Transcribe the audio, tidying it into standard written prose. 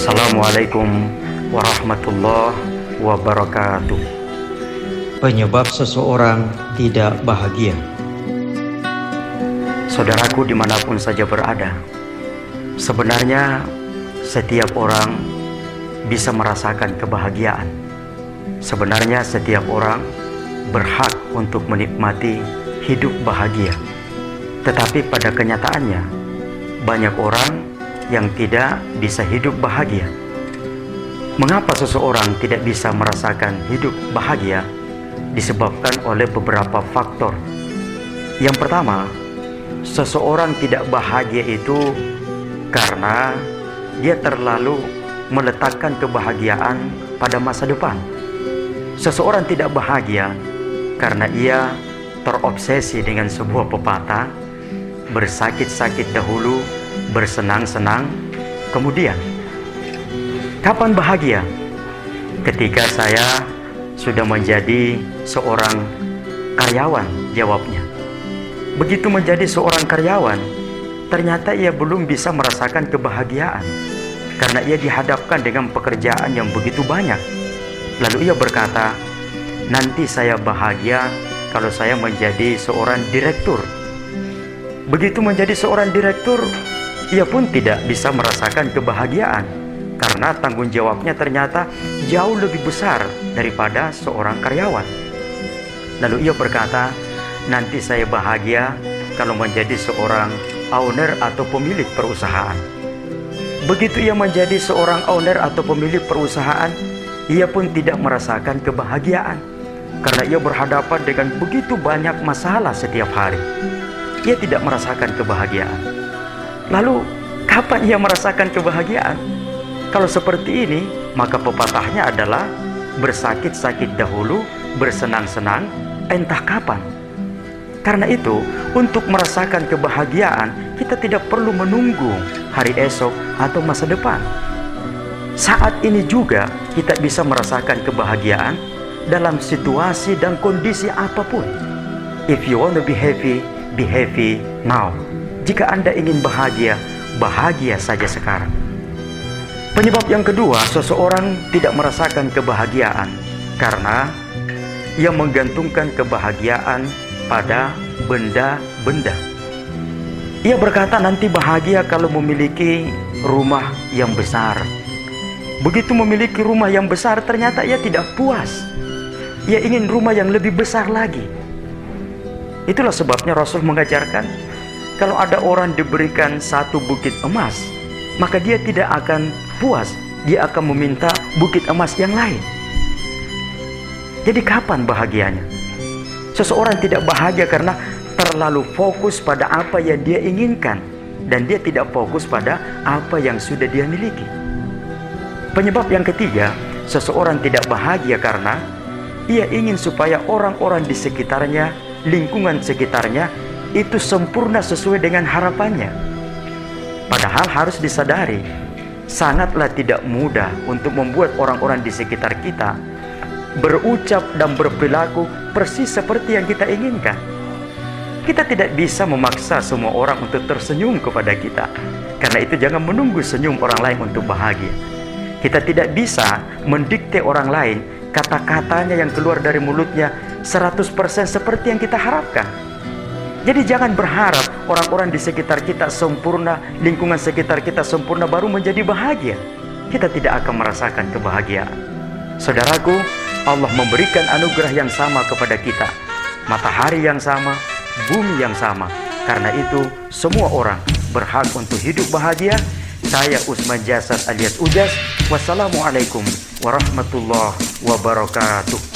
Assalamualaikum warahmatullahi wabarakatuh. Penyebab seseorang tidak bahagia. Saudaraku dimanapun saja berada, sebenarnya setiap orang bisa merasakan kebahagiaan. Sebenarnya setiap orang berhak untuk menikmati hidup bahagia. Tetapi pada kenyataannya, banyak orang yang tidak bisa hidup bahagia. Mengapa seseorang tidak bisa merasakan hidup bahagia? Disebabkan oleh beberapa faktor. Yang pertama, seseorang tidak bahagia itu karena dia terlalu meletakkan kebahagiaan pada masa depan. Seseorang tidak bahagia karena ia terobsesi dengan sebuah pepatah, bersakit-sakit dahulu, bersenang-senang kemudian. Kapan bahagia? Ketika saya sudah menjadi seorang karyawan, jawabnya. Begitu menjadi seorang karyawan, ternyata ia belum bisa merasakan kebahagiaan karena ia dihadapkan dengan pekerjaan yang begitu banyak. Lalu ia berkata, nanti saya bahagia kalau saya menjadi seorang direktur. Begitu menjadi seorang direktur, ia pun tidak bisa merasakan kebahagiaan karena tanggung jawabnya ternyata jauh lebih besar daripada seorang karyawan. Lalu ia berkata, nanti saya bahagia kalau menjadi seorang owner atau pemilik perusahaan. Begitu ia menjadi seorang owner atau pemilik perusahaan, ia pun tidak merasakan kebahagiaan karena ia berhadapan dengan begitu banyak masalah setiap hari. Ia tidak merasakan kebahagiaan. Lalu, kapan ia merasakan kebahagiaan? Kalau seperti ini, maka pepatahnya adalah bersakit-sakit dahulu, bersenang-senang entah kapan. Karena itu, untuk merasakan kebahagiaan, kita tidak perlu menunggu hari esok atau masa depan. Saat ini juga kita bisa merasakan kebahagiaan dalam situasi dan kondisi apapun. If you want to be happy now. Jika Anda ingin bahagia, bahagia saja sekarang. Penyebab yang kedua, seseorang tidak merasakan kebahagiaan karena ia menggantungkan kebahagiaan pada benda-benda. Ia berkata nanti bahagia kalau memiliki rumah yang besar. Begitu memiliki rumah yang besar, ternyata ia tidak puas. Ia ingin rumah yang lebih besar lagi. Itulah sebabnya Rasul mengajarkan, kalau ada orang diberikan satu bukit emas, maka dia tidak akan puas, dia akan meminta bukit emas yang lain. Jadi kapan bahagianya? Seseorang tidak bahagia karena terlalu fokus pada apa yang dia inginkan, dan dia tidak fokus pada apa yang sudah dia miliki. Penyebab yang ketiga, seseorang tidak bahagia karena ia ingin supaya orang-orang di sekitarnya, lingkungan sekitarnya itu sempurna sesuai dengan harapannya. Padahal harus disadari, sangatlah tidak mudah untuk membuat orang-orang di sekitar kita berucap dan berperilaku persis seperti yang kita inginkan. Kita tidak bisa memaksa semua orang untuk tersenyum kepada kita. Karena itu jangan menunggu senyum orang lain untuk bahagia. Kita tidak bisa mendikte orang lain kata-katanya yang keluar dari mulutnya 100% seperti yang kita harapkan. Jadi jangan berharap orang-orang di sekitar kita sempurna, lingkungan sekitar kita sempurna baru menjadi bahagia. Kita tidak akan merasakan kebahagiaan. Saudaraku, Allah memberikan anugerah yang sama kepada kita. Matahari yang sama, bumi yang sama. Karena itu, semua orang berhak untuk hidup bahagia. Saya Usman Jasad alias Ujas. Wassalamualaikum warahmatullahi wabarakatuh.